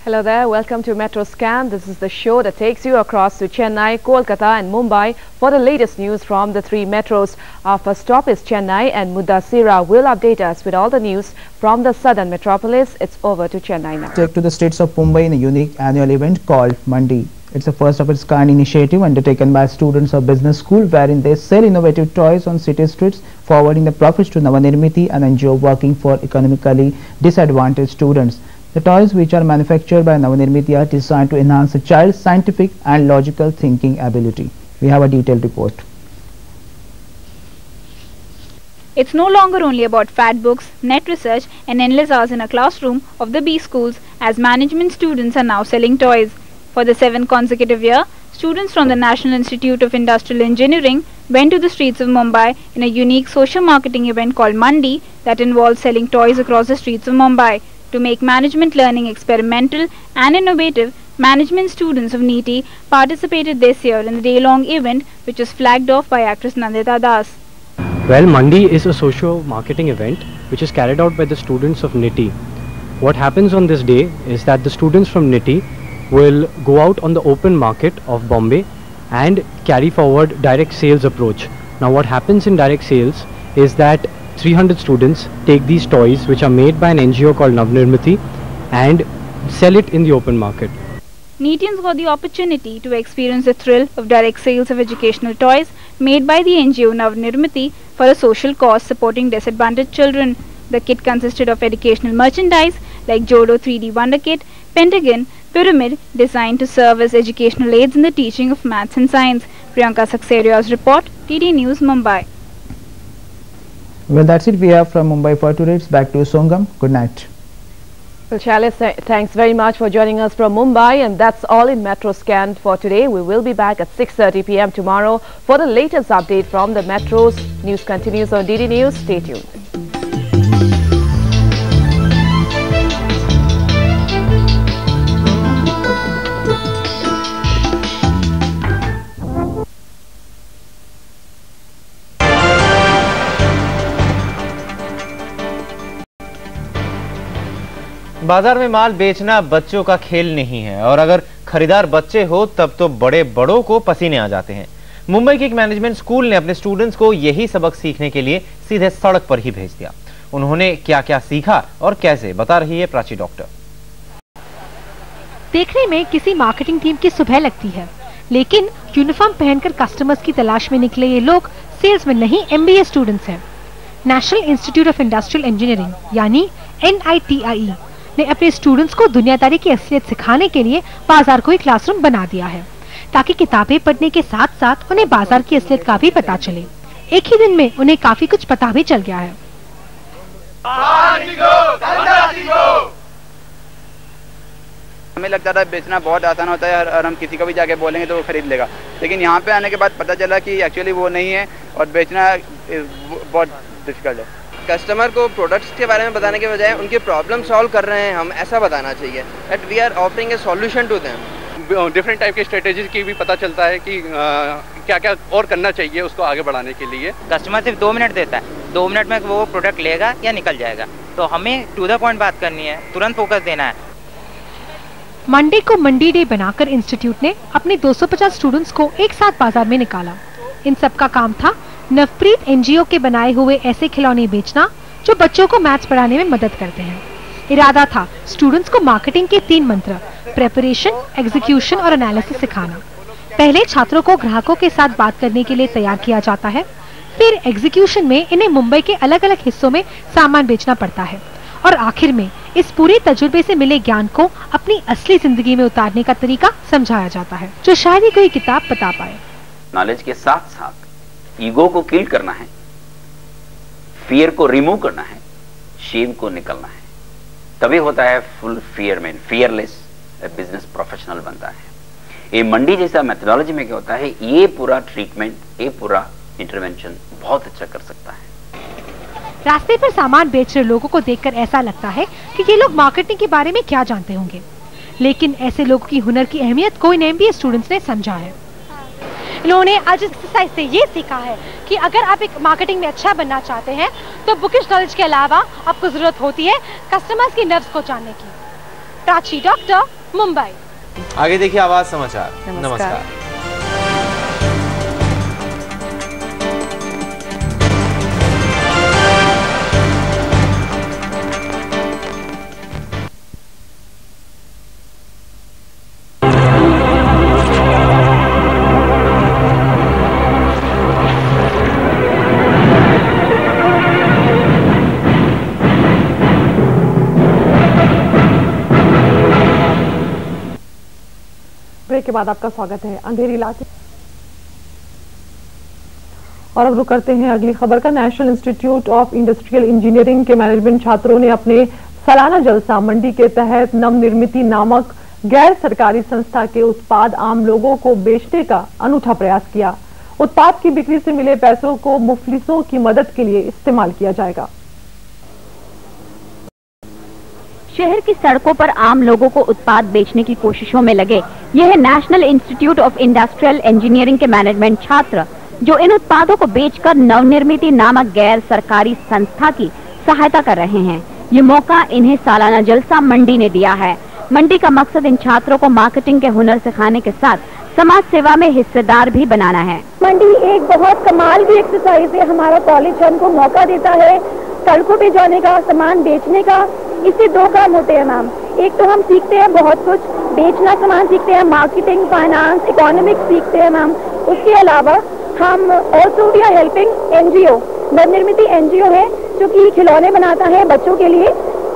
Hello there, welcome to Metro Scan. This is the show that takes you across to Chennai, Kolkata and Mumbai for the latest news from the three metros. Our first stop is Chennai and Mudassira will update us with all the news from the southern metropolis. It's over to Chennai now. Take to the streets of Mumbai in a unique annual event called Mandi. It's the first of its kind initiative undertaken by students of business school wherein they sell innovative toys on city streets, forwarding the profits to Navanirmiti, an NGO working for economically disadvantaged students. The toys, which are manufactured by Navanirmiti, are designed to enhance a child's scientific and logical thinking ability. We have a detailed report. It's no longer only about fat books, net research and endless hours in a classroom of the B schools, as management students are now selling toys. For the 7th consecutive year, students from the National Institute of Industrial Engineering went to the streets of Mumbai in a unique social marketing event called Mandi that involved selling toys across the streets of Mumbai. To make management learning experimental and innovative, management students of NITI participated this year in the day-long event, which was flagged off by actress Nandita Das. Well, Mandi is a socio-marketing event which is carried out by the students of NITI. What happens on this day is that the students from NITI will go out on the open market of Bombay and carry forward direct sales approach. Now what happens in direct sales is that 300 students take these toys which are made by an NGO called Navanirmiti and sell it in the open market. NITIans got the opportunity to experience the thrill of direct sales of educational toys made by the NGO Navanirmiti for a social cause supporting disadvantaged children. The kit consisted of educational merchandise like Jodo 3D Wonder Kit, Pentagon, Pyramid, designed to serve as educational aids in the teaching of maths and science. Priyanka Saxeria's report, TD News, Mumbai. Well, that's it we have from Mumbai for today. It's back to Songam. Good night. Well, Chalice, thanks very much for joining us from Mumbai, and that's all in Metro Scan for today. We will be back at 6:30 p.m. tomorrow for the latest update from the metros. News continues on DD News. Stay tuned. बाजार में माल बेचना बच्चों का खेल नहीं है और अगर खरीदार बच्चे हो तब तो बड़े बड़ों को पसीने आ जाते हैं। मुंबई के एक मैनेजमेंट स्कूल ने अपने स्टूडेंट्स को यही सबक सीखने के लिए सीधे सड़क पर ही भेज दिया। उन्होंने क्या क्या सीखा और कैसे, बता रही है प्राची डॉक्टर। देखने में किसी मार्केटिंग टीम की सुबह लगती है, लेकिन यूनिफॉर्म पहनकर कस्टमर्स की तलाश में निकले ये लोग सेल्स में नहीं MBA स्टूडेंट्स हैं। National institute of industrial engineering यानी NITIE ने अपने स्टूडेंट्स को दुनियादारी की असलियत सिखाने के लिए बाजार को ही क्लासरूम बना दिया है, ताकि किताबें पढ़ने के साथ साथ उन्हें बाजार की असलियत का भी पता चले। एक ही दिन में उन्हें काफी कुछ पता भी चल गया है। हमें लगता था बेचना बहुत आसान होता है और हम किसी को भी जाके बोलेंगे तो वो खरीद लेगा, लेकिन यहाँ पे आने के बाद पता चला कि एक्चुअली वो नहीं है और बेचना बहुत डिफिकल्ट है। कस्टमर को प्रोडक्ट्स के बारे में बताने के बजाय उनके प्रॉब्लम सॉल्व कर रहे हैं हम, ऐसा बताना चाहिए that we are offering a solution to them. Different type के स्ट्रेटेजीज की भी पता चलता है कि क्या क्या और करना चाहिए उसको आगे बढ़ाने के लिए। कस्टमर सिर्फ 2 मिनट देता है, 2 मिनट में वो प्रोडक्ट लेगा या निकल जाएगा, तो हमें टू द पॉइंट बात करनी है, तुरंत फोकस देना है। मंडे को मंडी डे बनाकर इंस्टीट्यूट ने अपने 250 स्टूडेंट्स को एक साथ बाजार में निकाला। इन सब का काम था नवप्रीत NGO के बनाए हुए ऐसे खिलौने बेचना जो बच्चों को मैथ्स पढ़ाने में मदद करते हैं। इरादा था स्टूडेंट्स को मार्केटिंग के 3 मंत्र प्रेपरेशन, एग्जीक्यूशन और एनालिसिस सिखाना। पहले छात्रों को ग्राहकों के साथ बात करने के लिए तैयार किया जाता है, फिर एग्जीक्यूशन में इन्हें मुंबई के अलग अलग हिस्सों में सामान बेचना पड़ता है और आखिर में इस पूरे तजुर्बे से मिले ज्ञान को अपनी असली जिंदगी में उतारने का तरीका समझाया जाता है, जो शायद ही कोई किताब बता पाए। नॉलेज के साथ साथ ईगो को किल करना है, फियर को रिमूव करना है, शेम को निकलना है, तभी होता है full fear man, fearless business professional बनता है। ये मंडी जैसा मेथोडोलॉजी में क्या होता है, ये पूरा ट्रीटमेंट, ये पूरा इंटरवेंशन बहुत अच्छा कर सकता है। रास्ते पर सामान बेच रहे लोगों को देखकर ऐसा लगता है कि ये लोग मार्केटिंग के बारे में क्या जानते होंगे, लेकिन ऐसे लोगों की हुनर की अहमियत को इन MBA स्टूडेंट्स ने समझा है। इन्होंने आज इस एक्सरसाइज से ये सीखा है कि अगर आप एक मार्केटिंग में अच्छा बनना चाहते हैं तो बुकिश नॉलेज के अलावा आपको जरूरत होती है कस्टमर्स की नर्व्स को जानने की। प्राची डॉक्टर, मुंबई। आगे देखिए आवाज समाचार। नमस्कार। ब्रेक के बाद आपका स्वागत है। अंधेरी इलाके और अब रुक करते हैं अगली खबर का। National institute of industrial engineering के मैनेजमेंट छात्रों ने अपने सालाना जलसा मंडी के तहत नवनिर्मिति नामक गैर सरकारी संस्था के उत्पाद आम लोगों को बेचने का अनूठा प्रयास किया। उत्पाद की बिक्री से मिले पैसों को मुफलिसों की मदद के लिए इस्तेमाल किया जाएगा। शहर की सड़कों पर आम लोगों को उत्पाद बेचने की कोशिशों में लगे यह national institute of industrial engineering के मैनेजमेंट छात्र जो इन उत्पादों को बेचकर नवनिर्मिति नामक गैर सरकारी संस्था की सहायता कर रहे हैं। ये मौका इन्हें सालाना जलसा मंडी ने दिया है। मंडी का मकसद इन छात्रों को मार्केटिंग के हुनर सिखाने के साथ समाज सेवा में हिस्सेदार भी बनाना है। मंडी एक बहुत कमाल की एक्सरसाइज है। हमारा कॉलेज हमको मौका देता है सड़कों पे जाने का, सामान बेचने का। इससे दो काम होते हैं मैम। एक तो हम सीखते हैं बहुत कुछ, बेचना सामान सीखते हैं, मार्केटिंग, फाइनेंस, इकोनॉमिक्स सीखते हैं मैम। उसके अलावा हम also we are helping NGO, Navnirmiti NGO है जो कि खिलौने बनाता है बच्चों के लिए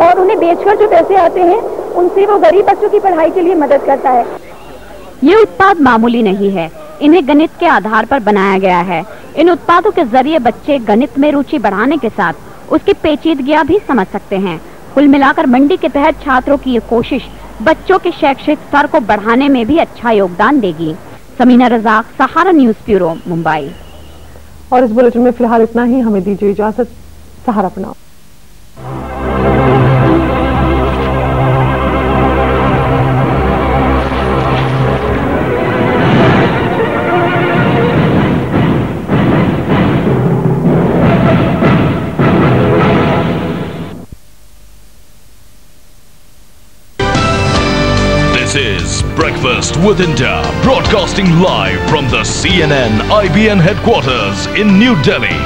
और उन्हें बेचकर जो पैसे आते हैं उनसे वो गरीब बच्चों की पढ़ाई के लिए मदद करता है। ये उत्पाद मामूली नहीं है, इन्हें गणित के आधार पर बनाया गया है। इन उत्पादों के जरिए बच्चे गणित में रुचि बढ़ाने के साथ उसकी पेचीदगियां भी समझ सकते हैं। कुल मिलाकर मंडी के तहत छात्रों की ये कोशिश बच्चों के शैक्षिक स्तर को बढ़ाने में भी अच्छा योगदान देगी। समीना रजाक, सहारा न्यूज ब्यूरो, मुंबई। और इस बुलेटिन में फिलहाल इतना ही। हमें दीजिए इजाजत। सहारा प्रणाम। Breakfast with India, broadcasting live from the CNN IBN headquarters in New Delhi.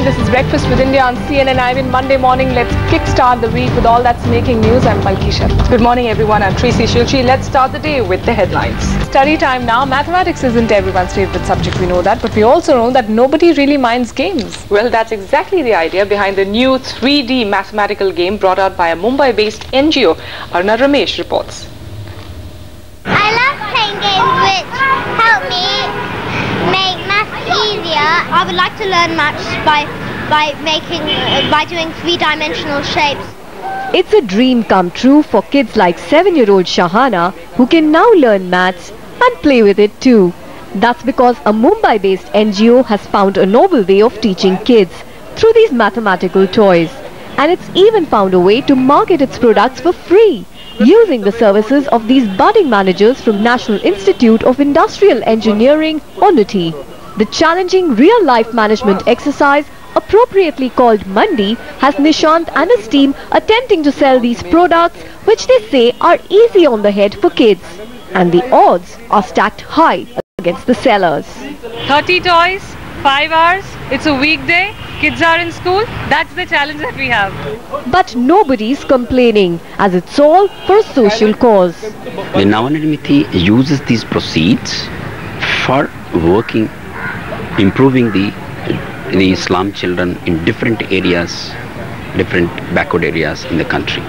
This is Breakfast with India on CNN IBN. Monday morning, let's kickstart the week with all that's making news. I'm Palki Sharma. Good morning, everyone. I'm Tracy Shilchi. Let's start the day with the headlines. Study time now. Mathematics isn't everyone's favorite subject, we know that, but we also know that nobody really minds games. Well, that's exactly the idea behind the new 3D mathematical game brought out by a Mumbai-based NGO. Aruna Ramesh reports. I love playing games which help me make maths easier. I would like to learn maths by doing three-dimensional shapes. It's a dream come true for kids like 7-year-old Shahana, who can now learn maths and play with it too. That's because a Mumbai-based NGO has found a novel way of teaching kids through these mathematical toys. And it's even found a way to market its products for free, using the services of these budding managers from National Institute of Industrial Engineering, or NITI. The challenging real-life management exercise, appropriately called Mandi, has Nishant and his team attempting to sell these products, which they say are easy on the head for kids. And the odds are stacked high against the sellers. 30 toys, 5 hours, it's a weekday, kids are in school, that's the challenge that we have. But nobody's complaining, as it's all for a social cause. The Navanirbmiti uses these proceeds for working, improving the Islam children in different areas, different backward areas in the country.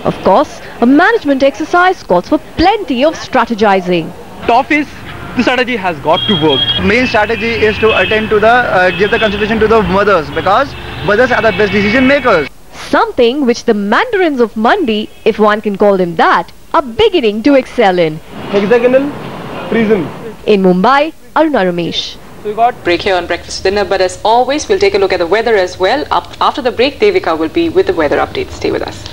Of course, a management exercise calls for plenty of strategizing. Top is the strategy has got to work. Main strategy is to attend to the give the consideration to the mothers, because mothers are the best decision makers. Something which the mandarins of Mandi, if one can call them that, are beginning to excel in. Hexagonal prism. In Mumbai, Aruna Ramesh. We got break here on Breakfast Dinner, but as always, we'll take a look at the weather as well. After the break, Devika will be with the weather update. Stay with us.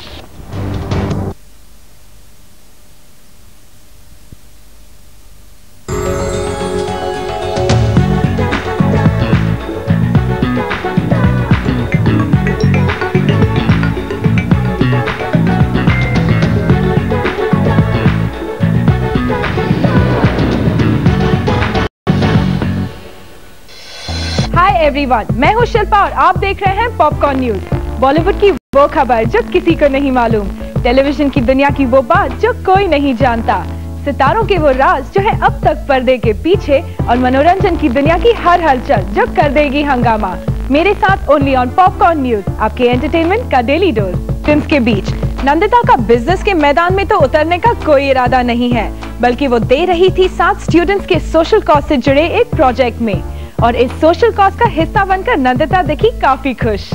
Everyone, मैं हूं शिल्पा और आप देख रहे हैं popcorn news. Bollywood की वो खबर जो किसी को नहीं मालूम, टेलीविजन की दुनिया की वो बात जो कोई नहीं जानता, सितारों के वो राज जो है अब तक पर्दे के पीछे, और मनोरंजन की दुनिया की हर हलचल जो कर देगी हंगामा। मेरे साथ ओनली ऑन पॉपकॉर्न न्यूज, आपके एंटरटेनमेंट का डेली डोज। फिल्म्स के बीच नंदिता का बिजनेस के मैदान में तो उतरने का कोई इरादा नहीं है, बल्कि वो दे रही थी साथ स्टूडेंट्स के सोशल कॉज से जुड़े एक प्रोजेक्ट में, और इस सोशल कॉज का हिस्सा बनकर नंदिता दिखी काफी खुश।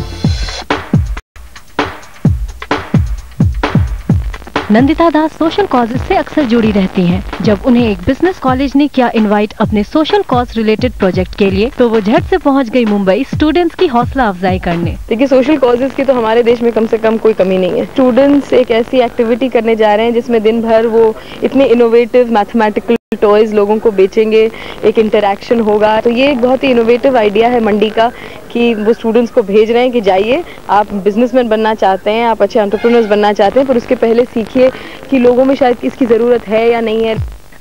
नंदिता दास सोशल कॉजेज से अक्सर जुड़ी रहती हैं। जब उन्हें एक बिजनेस कॉलेज ने किया इनवाइट अपने सोशल कॉज रिलेटेड प्रोजेक्ट के लिए, तो वो झट से पहुंच गई मुंबई स्टूडेंट्स की हौसला अफजाई करने। देखिए, सोशल कॉजेज की तो हमारे देश में कम से कम कोई कमी नहीं है। स्टूडेंट्स एक ऐसी एक्टिविटी करने जा रहे हैं जिसमें दिन भर वो इतने इनोवेटिव मैथमेटिकल टॉयज लोगों को बेचेंगे, एक इंटरैक्शन होगा। तो ये एक बहुत ही इनोवेटिव आइडिया है मंडी का कि वो स्टूडेंट्स को भेज रहे हैं कि जाइए, आप बिजनेसमैन बनना चाहते हैं, आप अच्छे एंटरप्रेन्योर्स बनना चाहते हैं, पर उसके पहले सीखिए कि लोगों में शायद इसकी ज़रूरत है या नहीं है।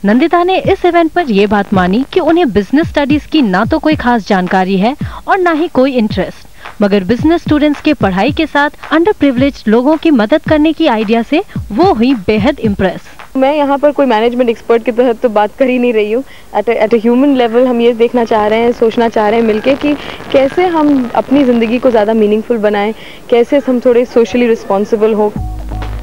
नंदिता ने इस इवेंट पर ये बात मानी कि उन्हें बिजनेस स्टडीज की ना तो कोई खास जानकारी है और ना ही कोई इंटरेस्ट, मगर बिजनेस स्टूडेंट्स के पढ़ाई के साथ अंडर प्रिविलेज्ड लोगों की मदद करने की आइडिया से वो हुई बेहद इम्प्रेस। मैं यहाँ पर कोई मैनेजमेंट एक्सपर्ट के तहत तो बात कर ही नहीं रही हूँ। एट अ ह्यूमन लेवल हम ये देखना चाह रहे हैं, सोचना चाह रहे हैं मिलके कि कैसे हम अपनी ज़िंदगी को ज़्यादा मीनिंगफुल बनाएं, कैसे हम थोड़े सोशली रिस्पॉन्सिबल हो।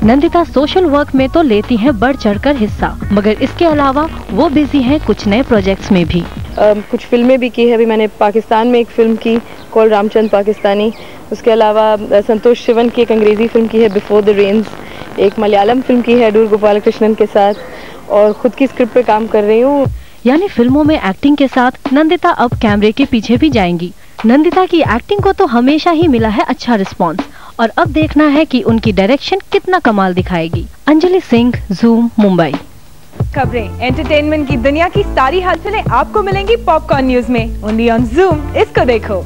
नंदिता सोशल वर्क में तो लेती हैं बढ़ चढ़कर हिस्सा, मगर इसके अलावा वो बिजी हैं कुछ नए प्रोजेक्ट्स में भी। कुछ फिल्में भी की है। अभी मैंने पाकिस्तान में एक फिल्म की कॉल रामचंद पाकिस्तानी, उसके अलावा संतोष शिवन की एक अंग्रेजी फिल्म की है बिफोर द रेन्स, एक मलयालम फिल्म की है अडूर गोपालकृष्णन के साथ, और खुद की स्क्रिप्ट पे काम कर रही हूँ। यानी फिल्मों में एक्टिंग के साथ नंदिता अब कैमरे के पीछे भी जाएंगी। नंदिता की एक्टिंग को तो हमेशा ही मिला है अच्छा रिस्पॉन्स, और अब देखना है कि उनकी डायरेक्शन कितना कमाल दिखाएगी। अंजलि सिंह, ज़ूम, मुंबई। खबरें, एंटरटेनमेंट की दुनिया की सारी हलचलें आपको मिलेंगी पॉपकॉर्न न्यूज में, ओनली ऑन ज़ूम। इसको देखो।